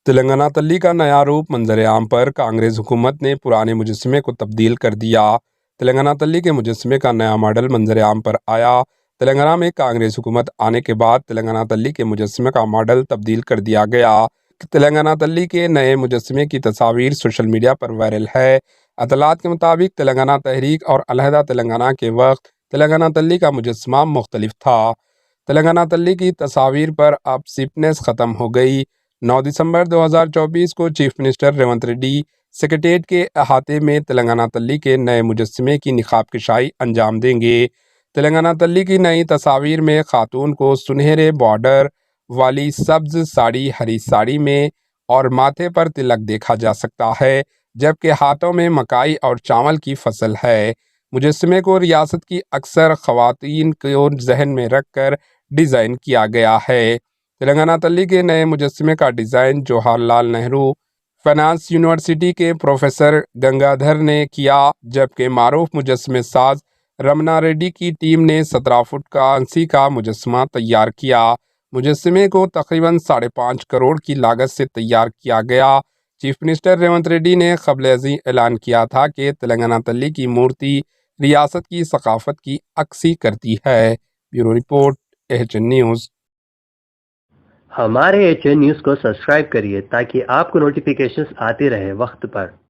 تلنگانہ تلی کا نیا روپ منظر عام پر کانگریس حکومت نے پرانے مجسمے کو تبدیل کر دیا۔ تلنگانہ تلی کے مجسمے کا نیا ماڈل منظر عام پر آیا۔ تلنگانہ میں کانگریس حکومت آنے کے بعد تلنگانہ تلی کے مجسمے کا ماڈل تبدیل کر دیا گیا۔ تلنگانہ تلی کے نئے مجسمے کی تصاویر سوشل میڈیا پر وائرل ہے۔ اطلاعات کے مطابق تلنگانہ تحریک اور علیحدہ تلنگانہ کے وقت تلنگانہ تلی کا مجسمہ مختلف تھا۔ تلنگانہ تلی کی تصاویر پر اب سیپنس ختم ہو گئی۔ 9 دسمبر 2024 کو chief minister Revanth Reddy secretariat کے احاطے میں تلنگانہ تلی کے نئے مجسمے کی نقاب کشائی انجام دیں گے۔ تلنگانہ تلی کی نئی تصاویر میں خاتون کو سنہرے بارڈر والی سبز ساڑی ہری ساڑی میں اور ماتھے پر تلک دیکھا جا سکتا ہے، جبکہ ہاتھوں میں مکئی اور چاول کی فصل ہے۔ مجسمے کو ریاست کی اکثر خواتین کو ذہن میں رکھ کر ڈیزائن کیا گیا ہے۔ تلنگانہ تلی کے نئے مجسمے کا design Jawahar Lal Nehru finance university کے پروفیسر گنگادھر نے کیا، جبکہ معروف مجسمے ساز رمنا ریڈی کی ٹیم نے 17 فٹ کا انسی کا مجسمہ تیار کیا۔ مجسمے کو تقریباً 5.5 کروڑ کی لاگت سے تیار کیا گیا۔ چیف منسٹر ریونت ریڈی نے قبل ازیں اعلان کیا تھا کہ تلنگانہ تلی کی مورتی ریاست کی ثقافت کی عکاسی کرتی ہے۔ Bureau report AHN news. ہمارے AHN نیوز کو سبسکرائب کریے تاکہ آپ کو نوٹیفیکیشنز آتے رہے وقت پر۔